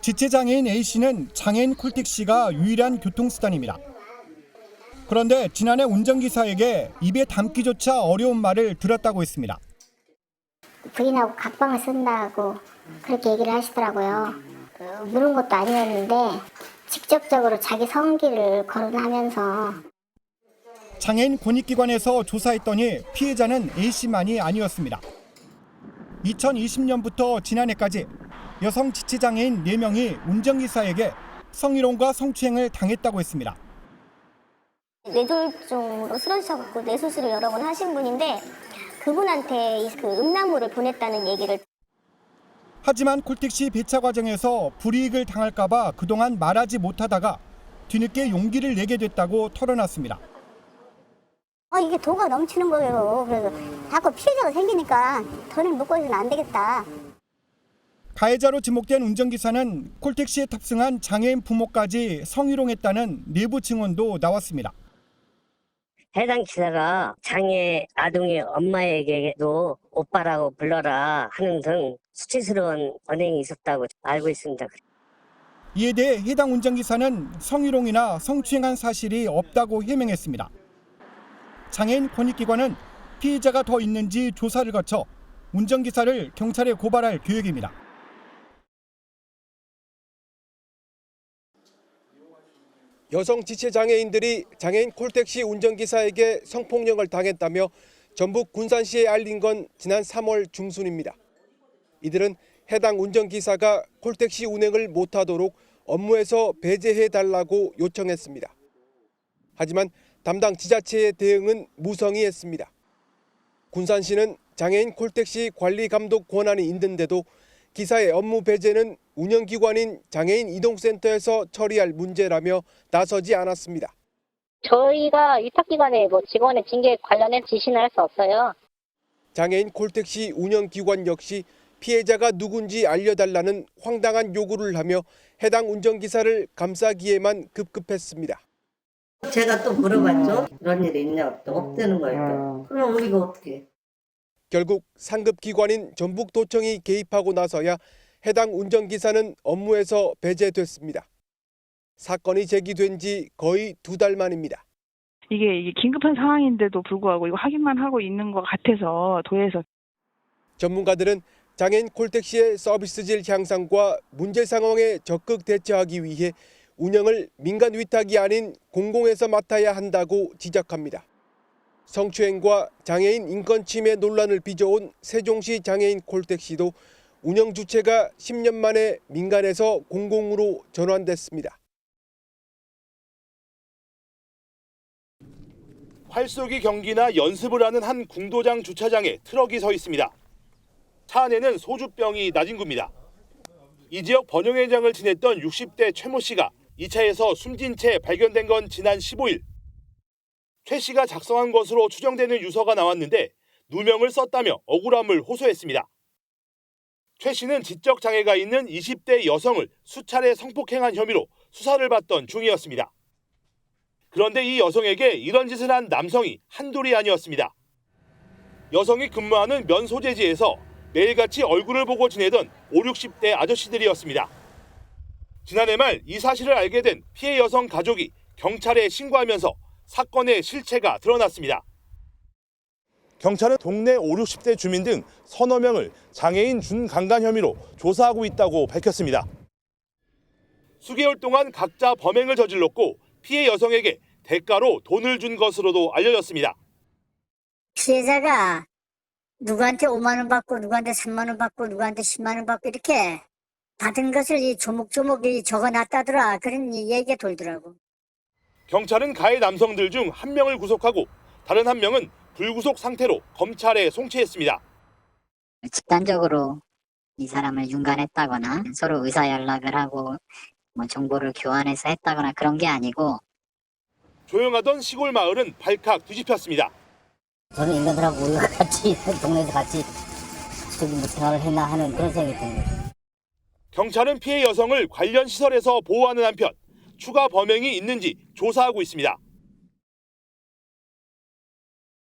지체장애인 A씨는 장애인 콜택시가 유일한 교통수단입니다. 그런데 지난해 운전기사에게 입에 담기조차 어려운 말을 들었다고 했습니다. 부인하고 각방을 쓴다고 그렇게 얘기를 하시더라고요. 물은 것도 아니었는데 직접적으로 자기 성기를 거론하면서. 장애인 권익기관에서 조사했더니 피해자는 A씨만이 아니었습니다. 2020년부터 지난해까지 여성 지체장애인 4명이 운전기사에게 성희롱과 성추행을 당했다고 했습니다. 뇌졸중으로 쓰러지셔서 뇌수술을 여러 번 하신 분인데 그분한테 그 음란물을 보냈다는 얘기를. 하지만 콜택시 배차 과정에서 불이익을 당할까 봐 그동안 말하지 못하다가 뒤늦게 용기를 내게 됐다고 털어놨습니다. 이게 도가 넘치는 거예요. 그래서 자꾸 피해자가 생기니까 더는 묵고 있으면 안 되겠다. 가해자로 지목된 운전기사는 콜택시에 탑승한 장애인 부모까지 성희롱했다는 내부 증언도 나왔습니다. 해당 기사가 장애 아동의 엄마에게도 오빠라고 불러라 하는 등 수치스러운 언행이 있었다고 알고 있습니다. 이에 대해 해당 운전기사는 성희롱이나 성추행한 사실이 없다고 해명했습니다. 장애인 권익기관은 피해자가 더 있는지 조사를 거쳐 운전기사를 경찰에 고발할 계획입니다. 여성 지체장애인들이 장애인 콜택시 운전기사에게 성폭력을 당했다며 전북 군산시에 알린 건 지난 3월 중순입니다. 이들은 해당 운전기사가 콜택시 운행을 못하도록 업무에서 배제해달라고 요청했습니다. 하지만 담당 지자체의 대응은 무성의했습니다. 군산시는 장애인 콜택시 관리 감독 권한이 있는데도 기사의 업무 배제는 운영기관인 장애인 이동센터에서 처리할 문제라며 나서지 않았습니다. 저희가 위탁기관의 직원의 징계 관련해 지시는 할 수 없어요. 장애인 콜택시 운영기관 역시 피해자가 누군지 알려달라는 황당한 요구를 하며 해당 운전기사를 감싸기에만 급급했습니다. 제가 또 물어봤죠. 그런 일이 있냐고 또 없다는 거예요. 그럼 우리가 어떻게 해? 결국 상급기관인 전북도청이 개입하고 나서야 해당 운전기사는 업무에서 배제됐습니다. 사건이 제기된 지 거의 2달 만입니다. 이게 긴급한 상황인데도 불구하고 이거 확인만 하고 있는 것 같아서 도에서. 전문가들은 장애인 콜택시의 서비스질 향상과 문제 상황에 적극 대처하기 위해 운영을 민간 위탁이 아닌 공공에서 맡아야 한다고 지적합니다. 성추행과 장애인 인권 침해 논란을 빚어온 세종시 장애인 콜택시도 운영 주체가 10년 만에 민간에서 공공으로 전환됐습니다. 활쏘기 경기나 연습을 하는 한 궁도장 주차장에 트럭이 서 있습니다. 차 안에는 소주병이 낮은 겁니다. 이 지역 번영회장을 지냈던 60대 최모 씨가 이 차에서 숨진 채 발견된 건 지난 15일. 최 씨가 작성한 것으로 추정되는 유서가 나왔는데 누명을 썼다며 억울함을 호소했습니다. 최 씨는 지적 장애가 있는 20대 여성을 수차례 성폭행한 혐의로 수사를 받던 중이었습니다. 그런데 이 여성에게 이런 짓을 한 남성이 한둘이 아니었습니다. 여성이 근무하는 면 소재지에서 매일같이 얼굴을 보고 지내던 50, 60대 아저씨들이었습니다. 지난해 말 이 사실을 알게 된 피해 여성 가족이 경찰에 신고하면서 사건의 실체가 드러났습니다. 경찰은 동네 50, 60대 주민 등 서너 명을 장애인 준강간 혐의로 조사하고 있다고 밝혔습니다. 수개월 동안 각자 범행을 저질렀고 피해 여성에게 대가로 돈을 준 것으로도 알려졌습니다. 피해자가 누구한테 5만 원 받고 누구한테 3만 원 받고 누구한테 10만 원 받고 이렇게 받은 것을 이 조목조목 적어놨다더라. 그런 얘기가 돌더라고. 경찰은 가해 남성들 중 한 명을 구속하고 다른 한 명은 불구속 상태로 검찰에 송치했습니다. 집단적으로 이 사람을 윤곽했다거나 서로 의사 연락을 하고 정보를 교환해서 했다거나 그런 게 아니고. 조용하던 시골 마을은 발칵 뒤집혔습니다. 저는 인간들하고 우리가 같이 동네에서 같이 생활을 했나 하는 그런 생각이 드는 거죠. 경찰은 피해 여성을 관련 시설에서 보호하는 한편 추가 범행이 있는지 조사하고 있습니다.